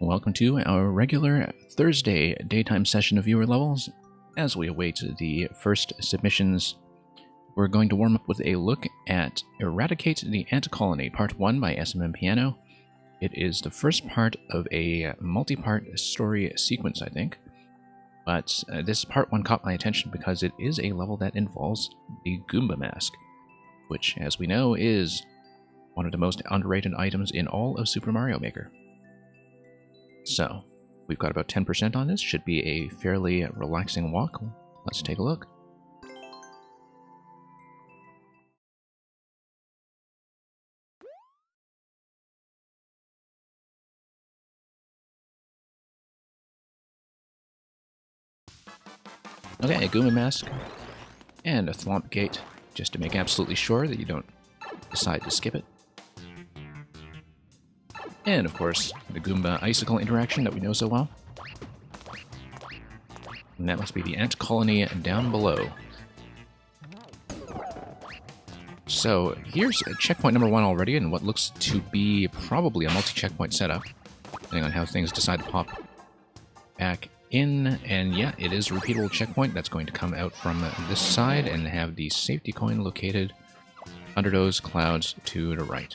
Welcome to our regular Thursday daytime session of viewer levels. As we await the first submissions, we're going to warm up with a look at Eradicate the Ant Colony, Part 1 by SMM Piano. It is the first part of a multi-part story sequence, I think. But this Part 1 caught my attention because it is a level that involves the Goomba Mask, which, as we know, is one of the most underrated items in all of Super Mario Maker. So, we've got about 10% on this. Should be a fairly relaxing walk. Let's take a look. Okay, a Goomba Mask and a Thwomp Gate, just to make absolutely sure that you don't decide to skip it. And, of course, the Goomba Icicle interaction that we know so well. And that must be the ant colony down below. So, here's checkpoint number 1 already, and what looks to be probably a multi-checkpoint setup, depending on how things decide to pop back in. And yeah, it is a repeatable checkpoint that's going to come out from this side and have the safety coin located under those clouds to the right.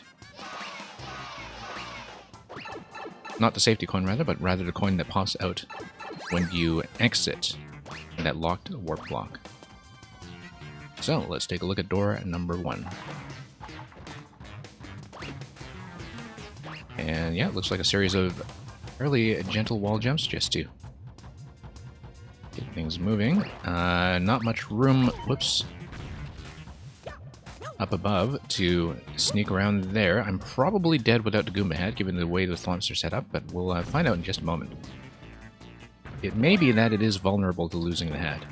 Not the safety coin, rather, but rather the coin that pops out when you exit that locked warp block. So, let's take a look at door number 1. And yeah, it looks like a series of fairly gentle wall jumps just to get things moving. Not much room, whoops, up above to sneak around there. I'm probably dead without the Goomba head, given the way the thwomps are set up, but we'll find out in just a moment. It may be that it is vulnerable to losing the head,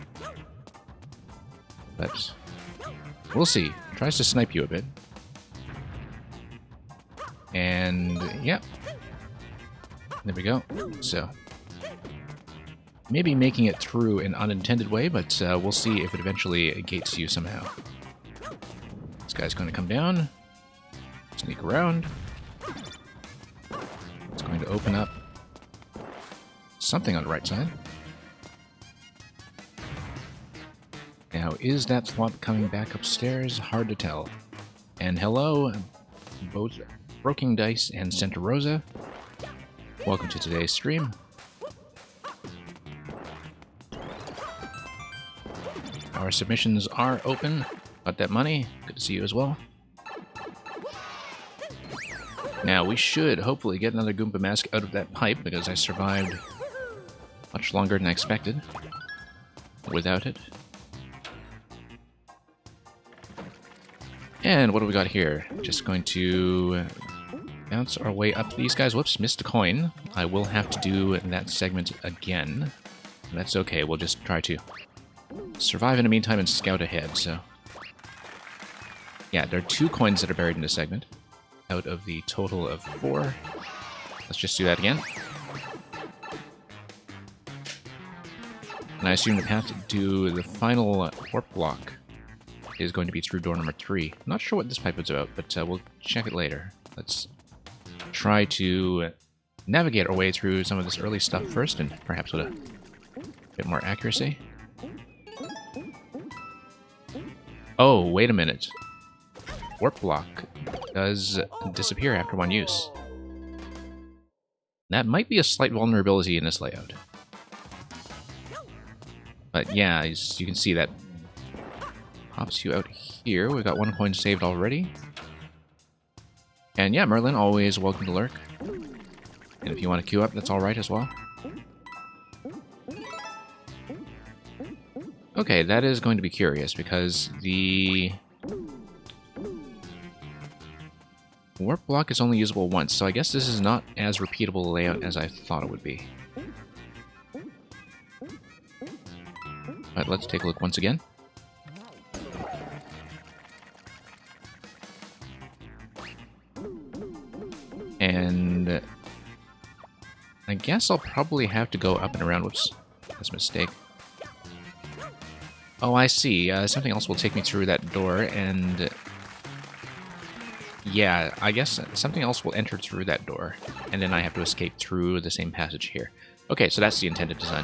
but we'll see. It tries to snipe you a bit. And yeah, there we go. So maybe making it through an unintended way, but we'll see if it eventually gates you somehow. This guy's going to come down, sneak around. It's going to open up something on the right side. Now, is that Thwomp coming back upstairs? Hard to tell. And hello, both Broken Dice and Santa Rosa. Welcome to today's stream. Our submissions are open. Got that money. Good to see you as well. Now, we should hopefully get another Goomba Mask out of that pipe, because I survived much longer than I expected without it. And what do we got here? Just going to bounce our way up these guys. Whoops, missed a coin. I will have to do that segment again. That's okay, we'll just try to survive in the meantime and scout ahead, so... Yeah, there are 2 coins that are buried in this segment, out of the total of 4. Let's just do that again. And I assume the path to do the final warp block is going to be through door number 3. I'm not sure what this pipe is about, but we'll check it later. Let's try to navigate our way through some of this early stuff first, and perhaps with a bit more accuracy. Oh, wait a minute. Warp block does disappear after 1 use. That might be a slight vulnerability in this layout. But yeah, as you can see, that pops you out here. We've got 1 coin saved already. And yeah, Merlin, always welcome to lurk. And if you want to queue up, that's alright as well. Okay, that is going to be curious, because the warp block is only usable once, so I guess this is not as repeatable a layout as I thought it would be. But let's take a look once again. And I guess I'll probably have to go up and around. Whoops, that's a mistake. Oh, I see. Something else will take me through that door, and Yeah, I guess something else will enter through that door, and then I have to escape through the same passage here. Okay, so that's the intended design.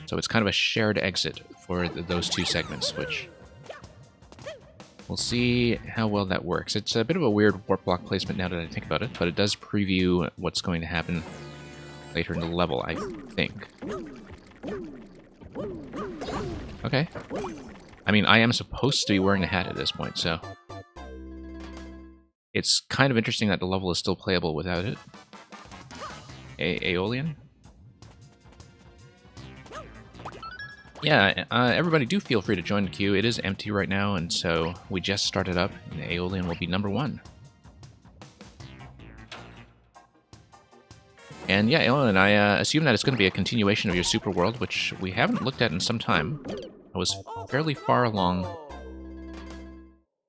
So it's kind of a shared exit for those two segments, which we'll see how well that works. It's a bit of a weird warp block placement now that I think about it, but it does preview what's going to happen later in the level, I think. Okay. I mean, I am supposed to be wearing a hat at this point, so it's kind of interesting that the level is still playable without it. Aeolian? Yeah, everybody do feel free to join the queue. It is empty right now, and so we just started up, and Aeolian will be number 1. And yeah, Aeolian, I assume that it's going to be a continuation of your Super World, which we haven't looked at in some time. I was fairly far along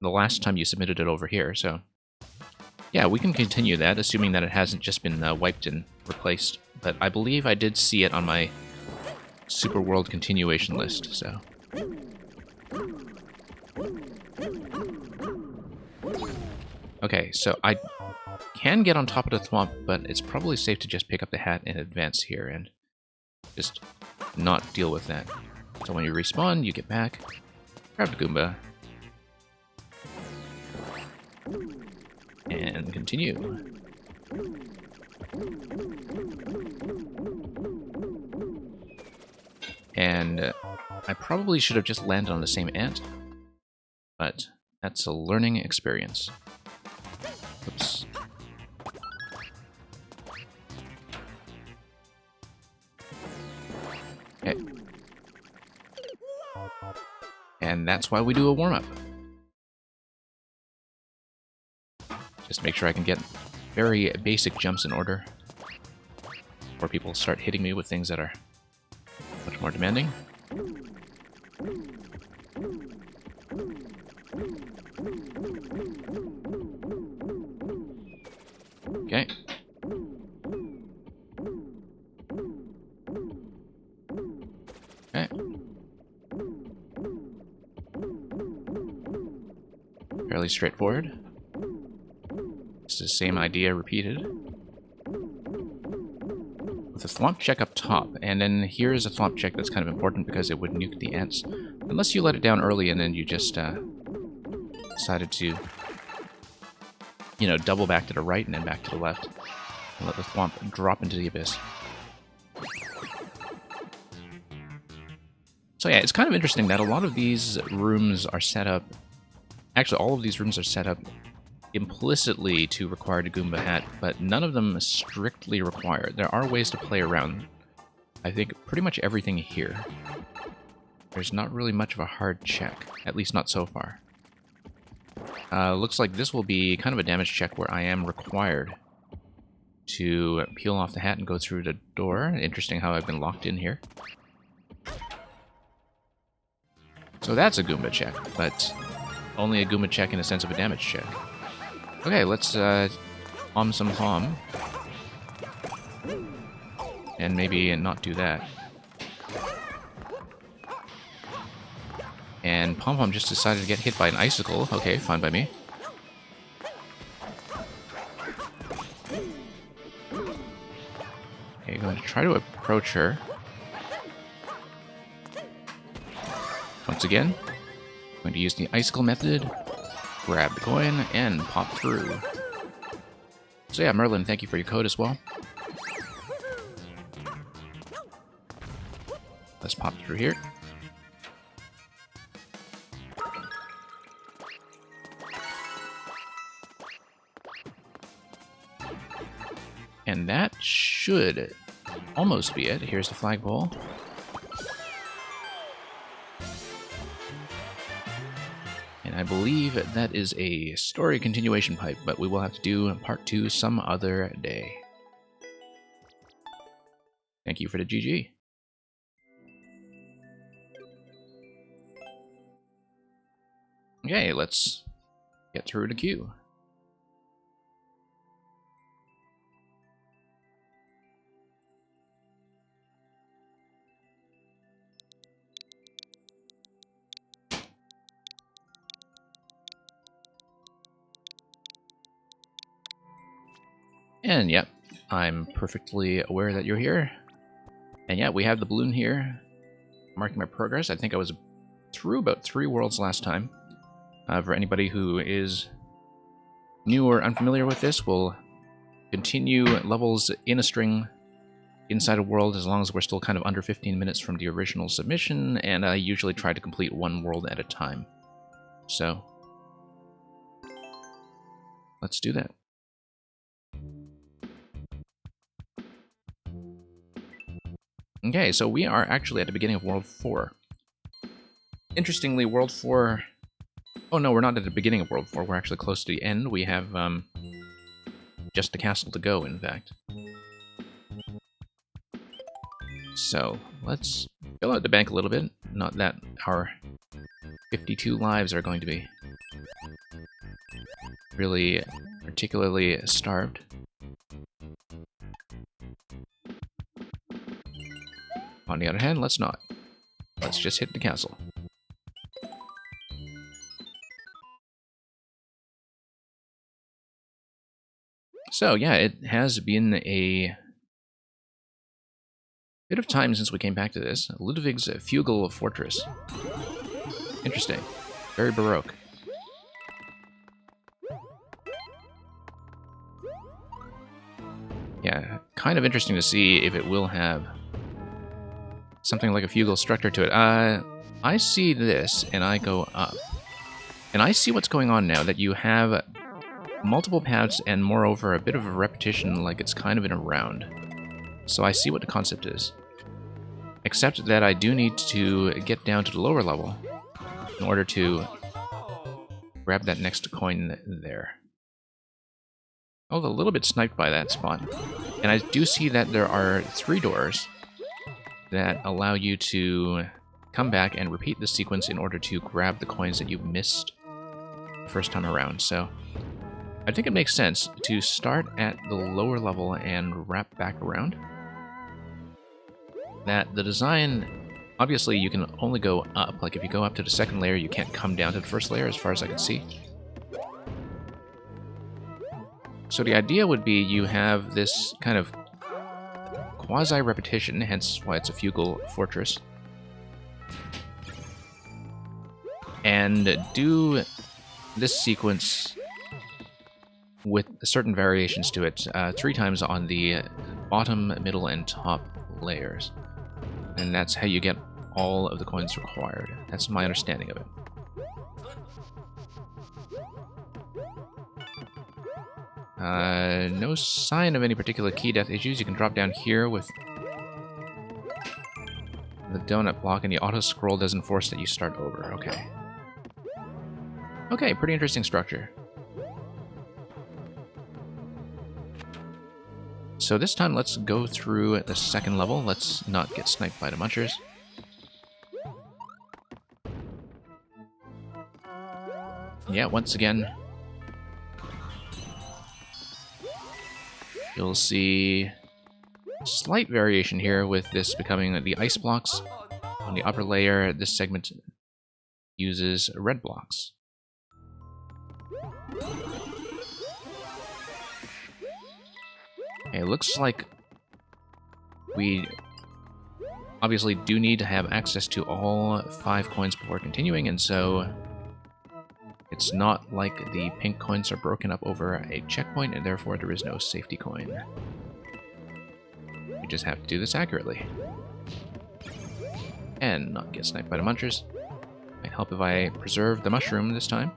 the last time you submitted it over here, so yeah, we can continue that, assuming that it hasn't just been wiped and replaced. But I believe I did see it on my Super World continuation list, so. Okay, so I can get on top of the Thwomp, but it's probably safe to just pick up the hat in advance here and just not deal with that. So when you respawn, you get back, grab the Goomba, and continue. And I probably should have just landed on the same ant, but that's a learning experience. Oops. Okay. And that's why we do a warm-up. Just make sure I can get very basic jumps in order, before people start hitting me with things that are much more demanding. Okay. Okay. Fairly straightforward. It's the same idea repeated. With a Thwomp check up top, and then here's a Thwomp check that's kind of important because it would nuke the ants. Unless you let it down early and then you just decided to, you know, double back to the right and then back to the left. And let the Thwomp drop into the abyss. So yeah, it's kind of interesting that a lot of these rooms are set up... Actually, all of these rooms are set up implicitly to require the Goomba hat, but none of them strictly require. There are ways to play around. I think pretty much everything here. There's not really much of a hard check, at least not so far. Looks like this will be kind of a damage check where I am required to peel off the hat and go through the door. Interesting how I've been locked in here. So that's a Goomba check, but only a Goomba check in the sense of a damage check. Okay, let's Hom some Hom. And maybe not do that. And Pom Pom just decided to get hit by an icicle. Okay, fine by me. Okay, going to try to approach her. Once again, going to use the icicle method, grab the coin, and pop through. So yeah, Merlin, thank you for your code as well. Let's pop through here. And that should almost be it. Here's the flagpole. And I believe that is a story continuation pipe, but we will have to do part 2 some other day. Thank you for the GG. Okay, let's get through the queue. And yep, I'm perfectly aware that you're here. And yeah, we have the balloon here, marking my progress. I think I was through about 3 worlds last time. For anybody who is new or unfamiliar with this, we'll continue levels in a string inside a world as long as we're still kind of under 15 minutes from the original submission, and I usually try to complete 1 world at a time. So, let's do that. Okay, so we are actually at the beginning of World 4. Interestingly, World 4... Oh no, we're not at the beginning of World 4, we're actually close to the end. We have just the castle to go, in fact. So, let's fill out the bank a little bit. Not that our 52 lives are going to be really particularly starved. On the other hand, let's not. Let's just hit the castle. So yeah, it has been a bit of time since we came back to this. Ludwig's Feudal Fortress. Interesting. Very Baroque. Yeah, kind of interesting to see if it will have something like a feudal structure to it. I see this, and I go up. And I see what's going on now, that you have multiple paths and moreover a bit of a repetition, like it's kind of in a round. So I see what the concept is. Except that I do need to get down to the lower level in order to grab that next coin there. Oh, a little bit sniped by that spot. And I do see that there are 3 doors that allow you to come back and repeat the sequence in order to grab the coins that you missed the first time around. So I think it makes sense to start at the lower level and wrap back around. That the design, obviously you can only go up. Like if you go up to the second layer, you can't come down to the first layer as far as I can see. So the idea would be you have this kind of quasi-repetition, hence why it's a feudal fortress. And do this sequence with certain variations to it 3 times on the bottom, middle, and top layers. And that's how you get all of the coins required. That's my understanding of it. No sign of any particular key death issues. You can drop down here with the donut block, and the auto-scroll doesn't force that you start over. Okay. Okay, pretty interesting structure. So this time, let's go through the second level. Let's not get sniped by the munchers. Yeah, once again, you'll see slight variation here with this becoming the ice blocks. On the upper layer, this segment uses red blocks. Okay, it looks like we obviously do need to have access to all 5 coins before continuing, and so it's not like the pink coins are broken up over a checkpoint, and therefore there is no safety coin. We just have to do this accurately. And not get sniped by the munchers. Might help if I preserve the mushroom this time.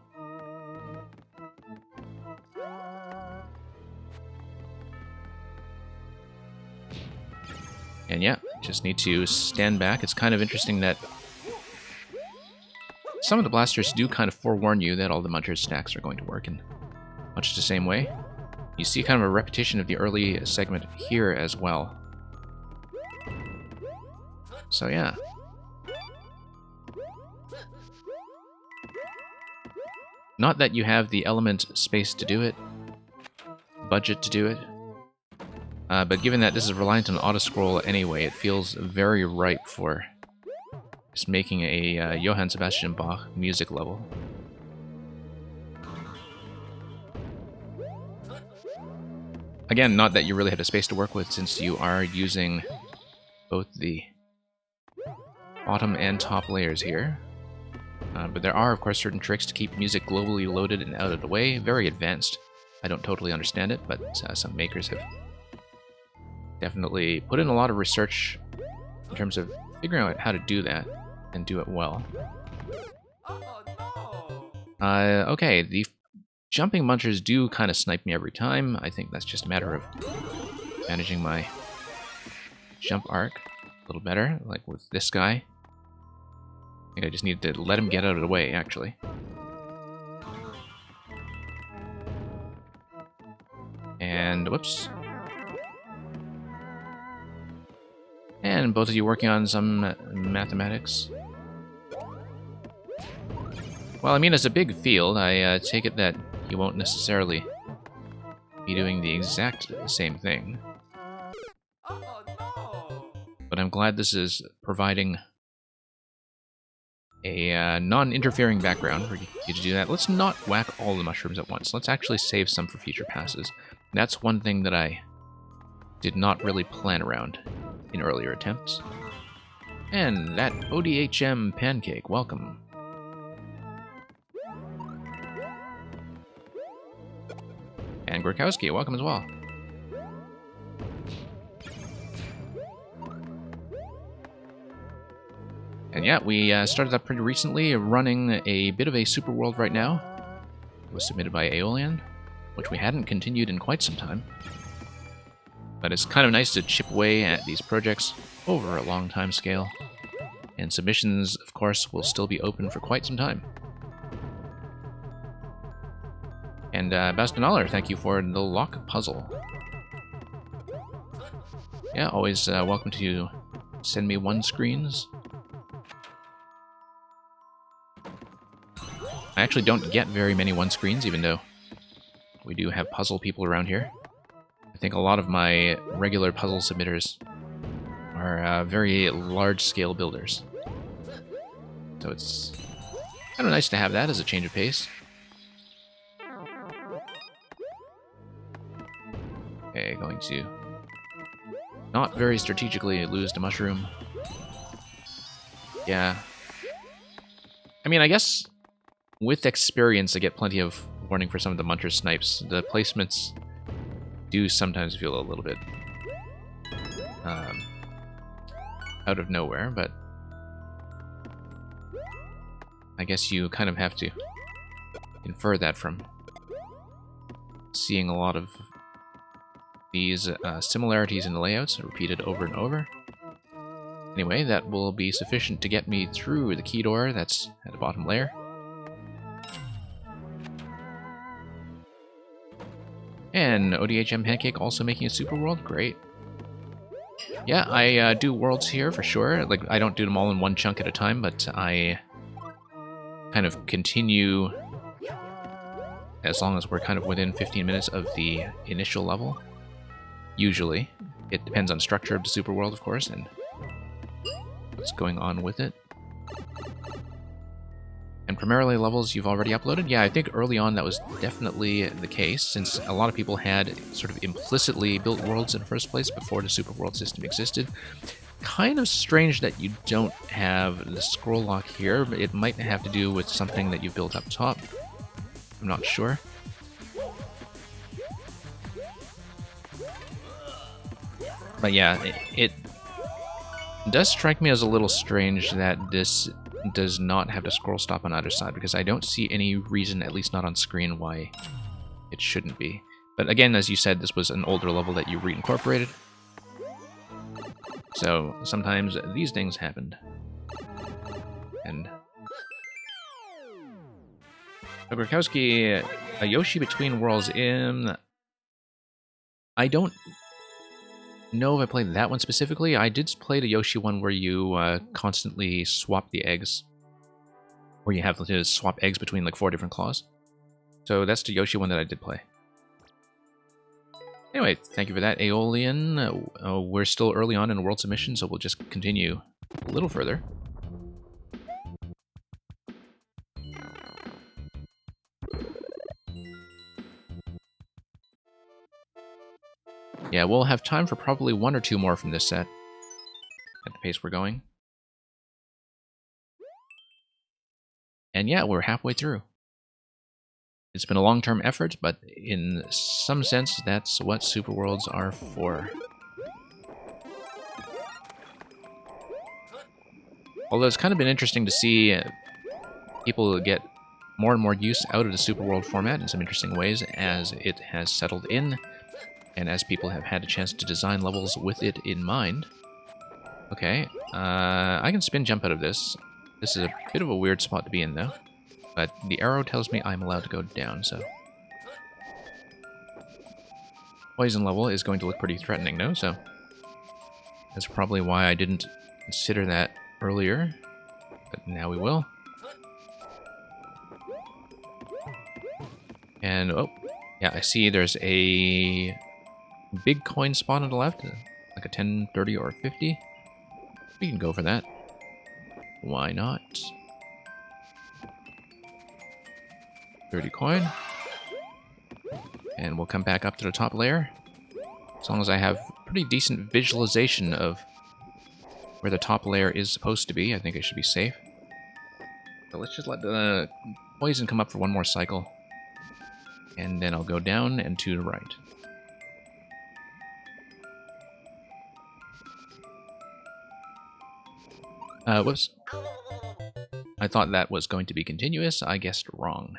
And yeah, just need to stand back. It's kind of interesting that some of the blasters do kind of forewarn you that all the munchers stacks are going to work in much the same way. You see kind of a repetition of the early segment here as well. So yeah. Not that you have the element space to do it, budget to do it, but given that this is reliant on auto-scroll anyway, it feels very ripe for just making a Johann Sebastian Bach music level. Again, not that you really have a space to work with since you are using both the bottom and top layers here. But there are, of course, certain tricks to keep music globally loaded and out of the way. Very advanced. I don't totally understand it, but some makers have definitely put in a lot of research in terms of figuring out how to do that and do it well. Okay, the jumping munchers do kind of snipe me every time. I think that's just a matter of managing my jump arc a little better, like with this guy. I think I just need to let him get out of the way, actually. And, whoops. And both of you working on some mathematics. Well, I mean, it's a big field. I take it that you won't necessarily be doing the exact same thing. But I'm glad this is providing a non-interfering background for you to do that. Let's not whack all the mushrooms at once. Let's actually save some for future passes. That's one thing that I did not really plan around in earlier attempts. And that ODHM pancake, welcome. And Gorkowski, welcome as well. And yeah, we started up pretty recently, running a bit of a super world right now. It was submitted by Aeolian, which we hadn't continued in quite some time. But it's kind of nice to chip away at these projects over a long time scale. And submissions, of course, will still be open for quite some time. And Bastinaller, thank you for the lock puzzle. Yeah, always welcome to send me one screens. I actually don't get very many one screens, even though we do have puzzle people around here. I think a lot of my regular puzzle submitters are very large-scale builders. So it's kind of nice to have that as a change of pace. Okay, going to not very strategically lose the mushroom. Yeah. I mean, I guess with experience, I get plenty of warning for some of the muncher snipes. The placements do sometimes feel a little bit out of nowhere, but I guess you kind of have to infer that from seeing a lot of these similarities in the layouts repeated over and over. Anyway, that will be sufficient to get me through the key door that's at the bottom layer. And ODHM Pancake also making a super world, great. Yeah, I do worlds here for sure. Like, I don't do them all in one chunk at a time, but I kind of continue as long as we're kind of within 15 minutes of the initial level. Usually. It depends on the structure of the super world, of course, and what's going on with it. And primarily levels you've already uploaded? Yeah, I think early on that was definitely the case, since a lot of people had sort of implicitly built worlds in the first place before the super world system existed. Kind of strange that you don't have the scroll lock here, but it might have to do with something that you built up top. I'm not sure. But yeah, it does strike me as a little strange that this does not have the scroll stop on either side, because I don't see any reason, at least not on screen, why it shouldn't be. But again, as you said, this was an older level that you reincorporated. So sometimes these things happened. And Gorkowski, a Yoshi Between Worlds in... I don't know if I played that one specifically. I did play the Yoshi one where you constantly swap the eggs. Where you have to swap eggs between like 4 different claws. So that's the Yoshi one that I did play. Anyway, thank you for that, Aeolian. We're still early on in world submission, so we'll just continue a little further. Yeah, we'll have time for probably 1 or 2 more from this set at the pace we're going. And yeah, we're halfway through. It's been a long-term effort, but in some sense, that's what Super Worlds are for. Although it's kind of been interesting to see people get more and more use out of the Super World format in some interesting ways as it has settled in, and as people have had a chance to design levels with it in mind. Okay, I can spin jump out of this. This is a bit of a weird spot to be in, though. But the arrow tells me I'm allowed to go down, so... Poison level is going to look pretty threatening, though, so... That's probably why I didn't consider that earlier. But now we will. And, oh, yeah, I see there's a big coin spot on the left. Like a 10, 30, or 50. We can go for that. Why not? 30 coin. And we'll come back up to the top layer. As long as I have pretty decent visualization of where the top layer is supposed to be, I think I should be safe. So let's just let the poison come up for one more cycle. And then I'll go down and to the right. Whoops. I thought that was going to be continuous. I guessed wrong.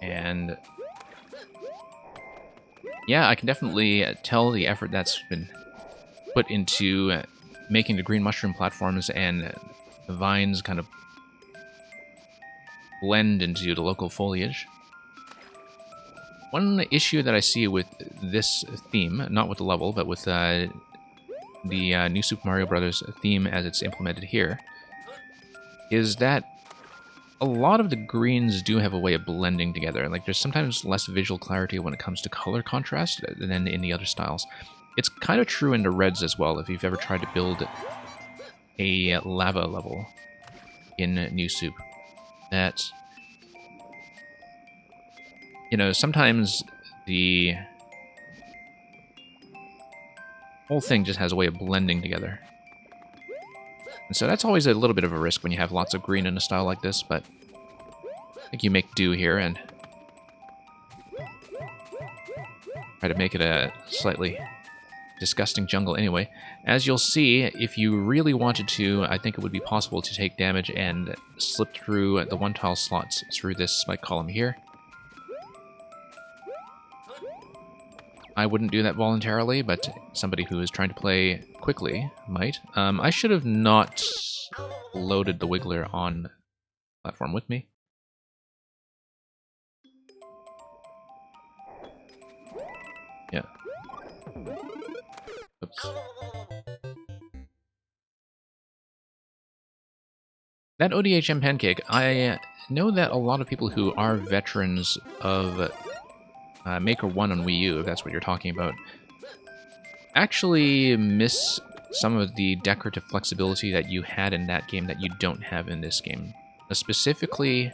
And yeah, I can definitely tell the effort that's been put into making the green mushroom platforms and the vines kind of blend into the local foliage. One issue that I see with this theme, not with the level, but with the new Super Mario Bros. Theme as it's implemented here, is that a lot of the greens do have a way of blending together. Like, there's sometimes less visual clarity when it comes to color contrast than in the other styles. It's kind of true in the reds as well, if you've ever tried to build a lava level in New Soup. That, you know, sometimes the whole thing just has a way of blending together. And so that's always a little bit of a risk when you have lots of green in a style like this, but I think you make do here and try to make it a slightly disgusting jungle anyway. As you'll see, if you really wanted to, I think it would be possible to take damage and slip through the one-tile slots through this spike column here. I wouldn't do that voluntarily, but somebody who is trying to play quickly might. I should have not loaded the Wiggler on the platform with me. Yeah. Oops. That ODHM pancake, I know that a lot of people who are veterans of Maker 1 on Wii U, if that's what you're talking about, actually miss some of the decorative flexibility that you had in that game that you don't have in this game. Specifically,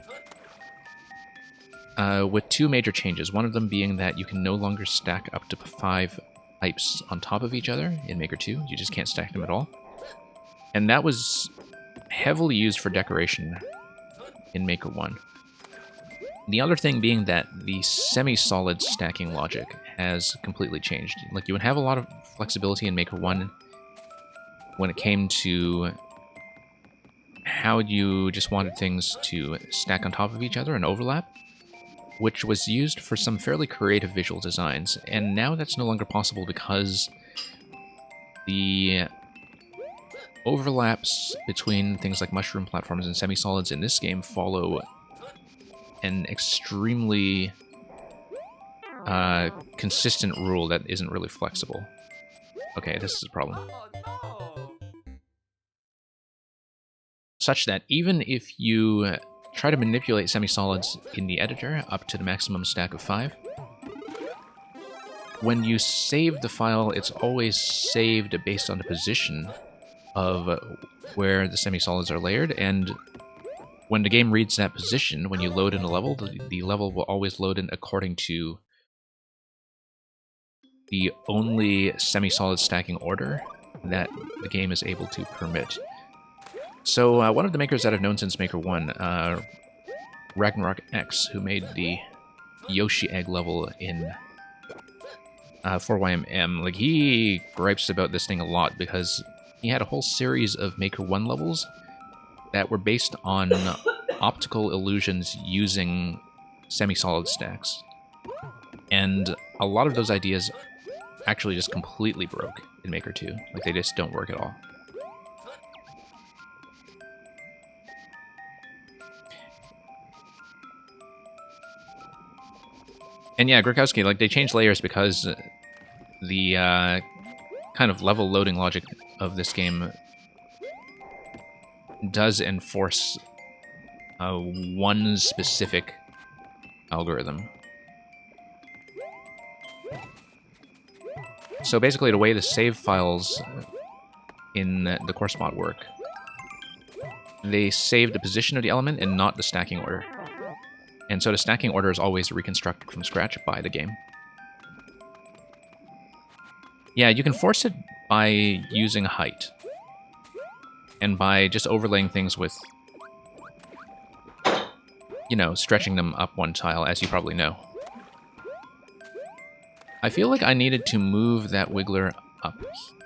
with two major changes. One of them being that you can no longer stack up to 5 pipes on top of each other in Maker 2. You just can't stack them at all. And that was heavily used for decoration in Maker 1. The other thing being that the semi-solid stacking logic has completely changed. Like, you would have a lot of flexibility in Maker 1 when it came to how you just wanted things to stack on top of each other and overlap, which was used for some fairly creative visual designs. And now that's no longer possible because the overlaps between things like mushroom platforms and semi-solids in this game follow an extremely consistent rule that isn't really flexible. Okay, this is a problem. Such that even if you try to manipulate semi-solids in the editor up to the maximum stack of 5, when you save the file, it's always saved based on the position of where the semi-solids are layered, and when the game reads that position, when you load in a level, the level will always load in according to the only semi-solid stacking order that the game is able to permit. So one of the makers that I've known since Maker 1, Ragnarok X, who made the Yoshi egg level in 4YMM, like, he gripes about this thing a lot because he had a whole series of Maker 1 levels that were based on optical illusions using semi-solid stacks. And a lot of those ideas actually just completely broke in Maker 2. Like, they just don't work at all. And yeah, Grikowski, like, they changed layers because the kind of level loading logic of this game does enforce one specific algorithm. So basically, the way the save files in the course mod work, they save the position of the element and not the stacking order. And so the stacking order is always reconstructed from scratch by the game. Yeah, you can force it by using height. And by just overlaying things with, you know, stretching them up one tile, as you probably know. I feel like I needed to move that Wiggler up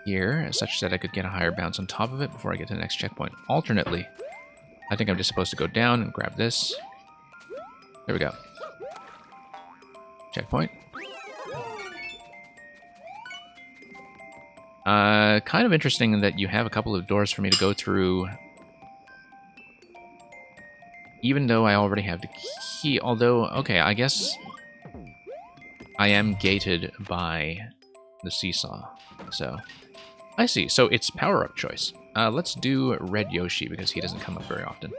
here, such that I could get a higher bounce on top of it before I get to the next checkpoint. Alternately, I think I'm just supposed to go down and grab this. There we go. Checkpoint. Kind of interesting that you have a couple of doors for me to go through, even though I already have the key. Although, okay, I guess I am gated by the seesaw. So, I see. So it's power-up choice. Let's do Red Yoshi, because he doesn't come up very often.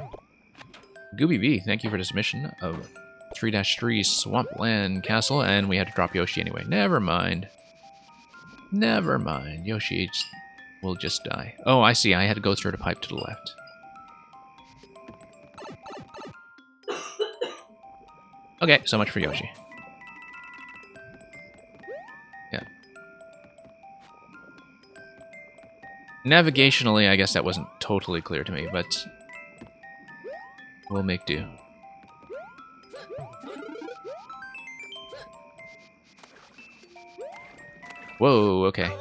Gooby B, thank you for the submission of 3-3 Swampland Castle, and we had to drop Yoshi anyway. Never mind. Never mind. Yoshi will just die. Oh, I see. I had to go through the pipe to the left. Okay, so much for Yoshi. Yeah. Navigationally, I guess that wasn't totally clear to me, but we'll make do. Whoa, okay.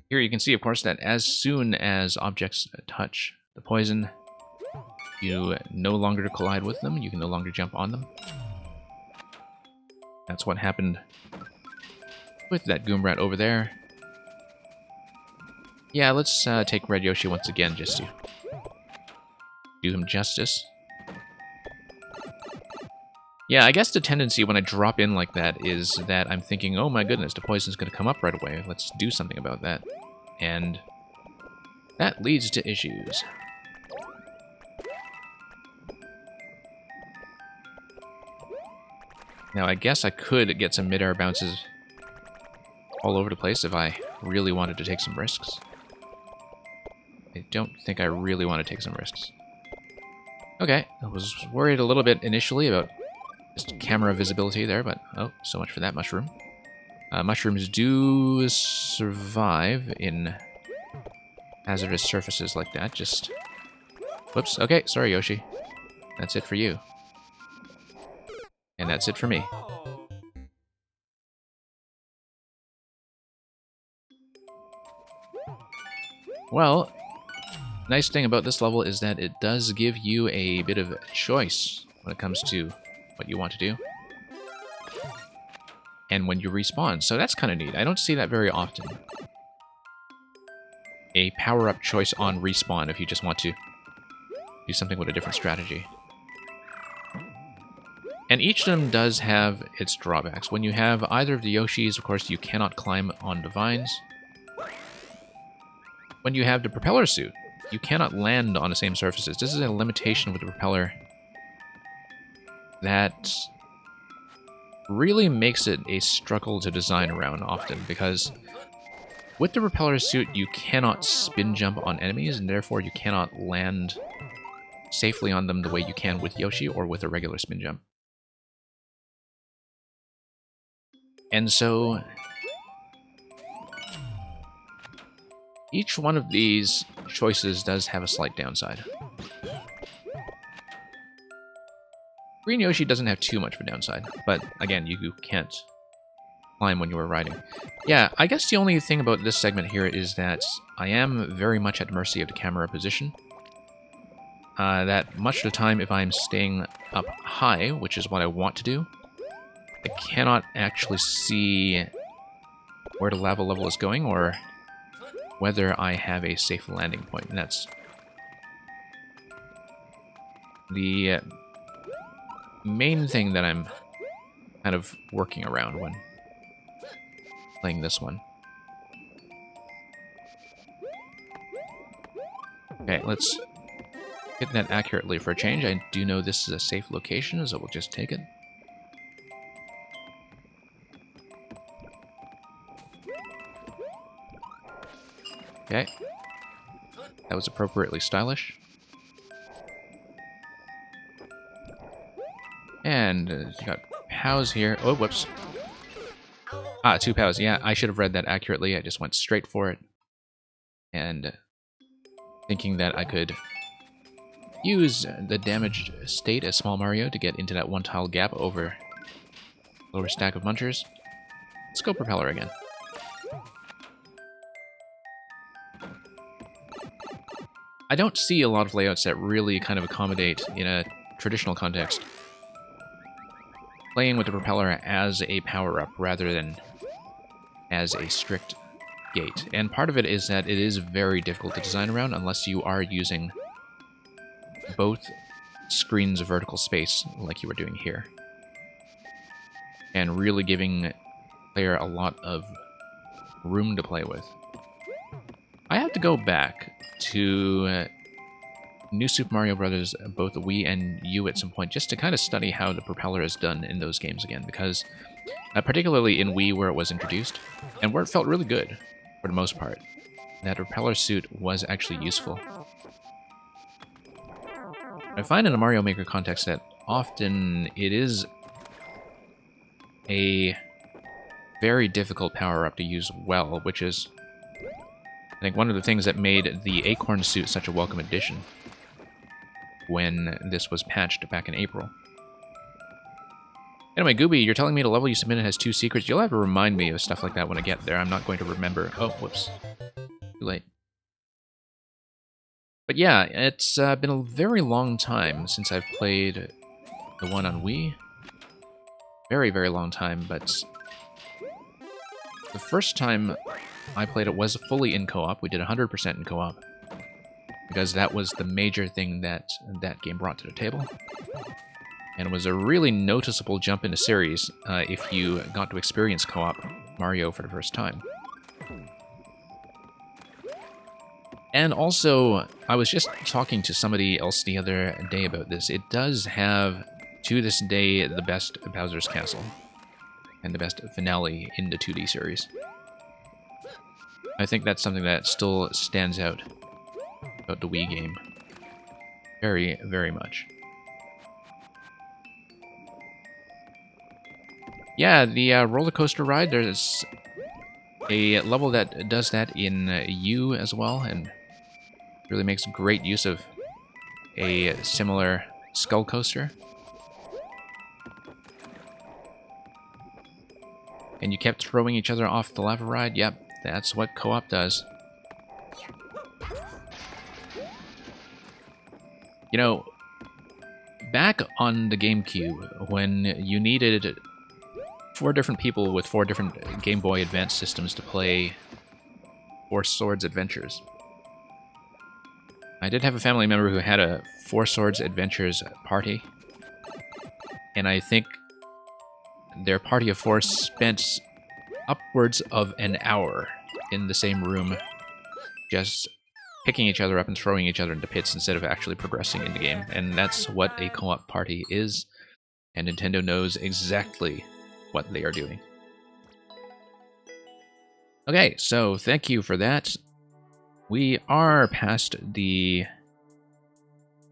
Here you can see, of course, that as soon as objects touch the poison, you no longer collide with them, you can no longer jump on them. That's what happened with that Goombrat over there. Yeah, let's take Red Yoshi once again, just to do him justice. Yeah, I guess the tendency when I drop in like that is that I'm thinking, oh my goodness, the poison's going to come up right away. Let's do something about that. And that leads to issues. Now, I guess I could get some mid-air bounces all over the place if I really wanted to take some risks. I don't think I really want to take some risks. Okay, I was worried a little bit initially about just camera visibility there, but oh, so much for that mushroom. Mushrooms do survive in hazardous surfaces like that. Just... whoops. Okay, sorry, Yoshi. That's it for you. And that's it for me. Well, nice thing about this level is that it does give you a bit of choice when it comes to what you want to do. And when you respawn, so that's kind of neat. I don't see that very often. A power-up choice on respawn if you just want to do something with a different strategy. And each of them does have its drawbacks. When you have either of the Yoshis, of course, you cannot climb on the vines. When you have the propeller suit, you cannot land on the same surfaces. This is a limitation with the propeller that really makes it a struggle to design around often, because with the propeller suit, you cannot spin jump on enemies, and therefore you cannot land safely on them the way you can with Yoshi or with a regular spin jump. And so each one of these choices does have a slight downside. Green Yoshi doesn't have too much of a downside, but again, you can't climb when you were riding. Yeah, I guess the only thing about this segment here is that I am very much at mercy of the camera position. That much of the time, if I'm staying up high, which is what I want to do, I cannot actually see where the lava level is going or whether I have a safe landing point. And that's the main thing that I'm kind of working around when playing this one. Okay, let's hit that accurately for a change. I do know this is a safe location, so we'll just take it. Okay. That was appropriately stylish. And you got POWs here. Oh, whoops. Ah, 2 POWs. Yeah, I should have read that accurately. I just went straight for it. And thinking that I could use the damaged state as Small Mario to get into that one tile gap over lower stack of munchers. Let's go propeller again. I don't see a lot of layouts that really kind of accommodate, in a traditional context, playing with the propeller as a power-up rather than as a strict gate. And part of it is that it is very difficult to design around unless you are using both screens of vertical space like you were doing here. And really giving the player a lot of room to play with. I have to go back to New Super Mario Bros., both Wii and U at some point, just to kind of study how the propeller is done in those games again, because particularly in Wii where it was introduced, and where it felt really good for the most part, that propeller suit was actually useful. I find in a Mario Maker context that often it is a very difficult power-up to use well, which is, I think, one of the things that made the Acorn suit such a welcome addition when this was patched back in April. Anyway, Gooby, you're telling me the level you submitted has 2 secrets. You'll have to remind me of stuff like that when I get there. I'm not going to remember. Oh, whoops. Too late. But yeah, it's been a very long time since I've played the one on Wii. Very, very long time, but the first time I played it was fully in co-op. We did 100% in co-op, because that was the major thing that that game brought to the table. And it was a really noticeable jump in the series if you got to experience co-op Mario for the first time. And also, I was just talking to somebody else the other day about this. It does have, to this day, the best Bowser's Castle. And the best finale in the 2D series. I think that's something that still stands out about the Wii game. Very, very much. Yeah, the roller coaster ride, there's a level that does that in U as well, and really makes great use of a similar skull coaster. And you kept throwing each other off the lava ride? Yep, that's what co-op does. You know, back on the GameCube, when you needed 4 different people with 4 different Game Boy Advance systems to play 4 Swords Adventures. I did have a family member who had a 4 Swords Adventures party, and I think their party of 4 spent upwards of an hour in the same room, just picking each other up and throwing each other into pits instead of actually progressing in the game. And that's what a co-op party is, and Nintendo knows exactly what they are doing. Okay, so thank you for that. We are past the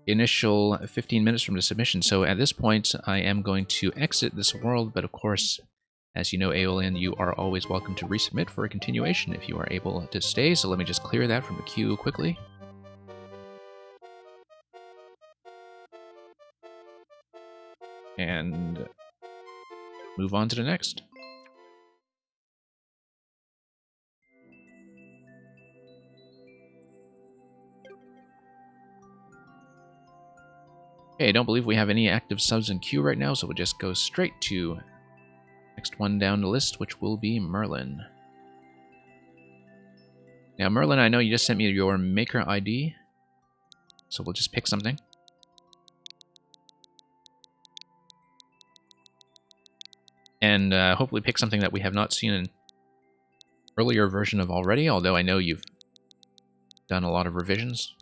initial 15 minutes from the submission. So at this point, I am going to exit this world, but of course, as you know, Aeolian, you are always welcome to resubmit for a continuation if you are able to stay. So let me just clear that from the queue quickly. And move on to the next. Okay, I don't believe we have any active subs in queue right now, so we'll just go straight to next one down the list, which will be Merlin. Now, Merlin, I know you just sent me your maker ID, so we'll just pick something. And hopefully pick something that we have not seen an earlier version of already, although I know you've done a lot of revisions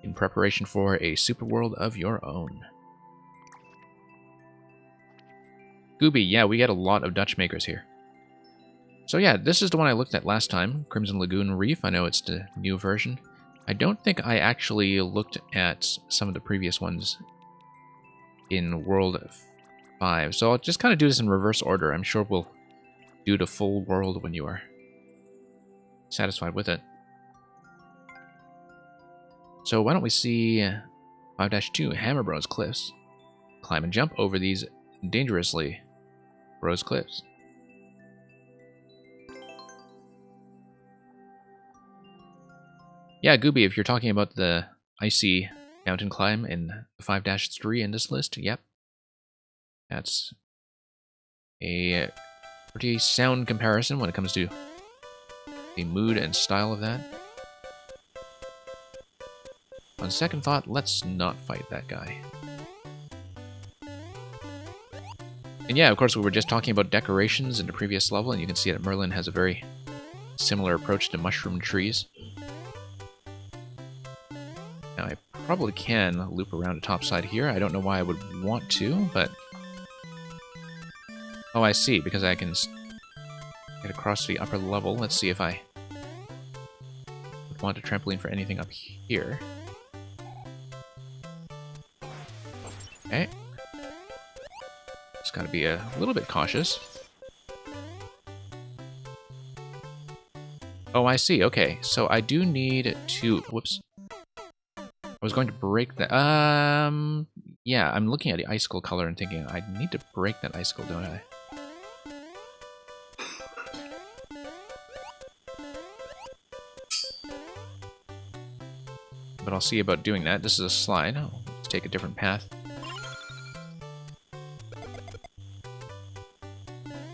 in preparation for a super world of your own. Gooby, yeah, we get a lot of Dutch makers here. So yeah, this is the one I looked at last time, Crimson Lagoon Reef. I know it's the new version. I don't think I actually looked at some of the previous ones in World 5, so I'll just kind of do this in reverse order. I'm sure we'll do the full world when you are satisfied with it. So why don't we see 5-2 Hammer Bros Cliffs. Climb and jump over these dangerously Bros Cliffs. Yeah, Gooby, if you're talking about the icy mountain climb in 5-3 in this list, yep. That's a pretty sound comparison when it comes to the mood and style of that. On second thought, let's not fight that guy. And yeah, of course, we were just talking about decorations in the previous level, and you can see that Merlin has a very similar approach to mushroom trees. Now, I probably can loop around the top side here. I don't know why I would want to, but... Oh, I see, because I can get across the upper level. Let's see if I would want a trampoline for anything up here. Okay. Just gotta be a little bit cautious. Oh, I see. Okay, so I do need to... Whoops. I was going to break that. Yeah, I'm looking at the icicle color and thinking, I need to break that icicle, don't I? But I'll see about doing that. This is a slide. Oh, let's take a different path.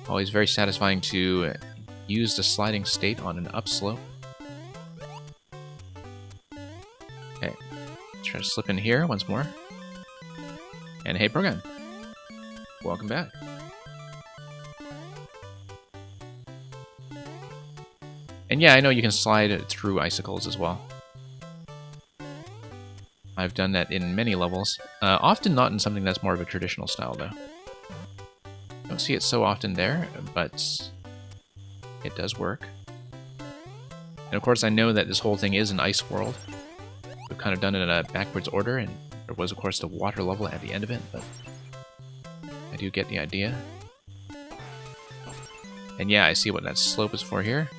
Always very satisfying to use the sliding state on an upslope. Okay, let's try to slip in here once more. And hey, program. Welcome back. And yeah, I know you can slide through icicles as well. I've done that in many levels. Often not in something that's more of a traditional style, though. Don't see it so often there, but it does work. And of course, I know that this whole thing is an ice world. We've kind of done it in a backwards order, and there was, of course, the water level at the end of it, but I do get the idea. And yeah, I see what that slope is for here.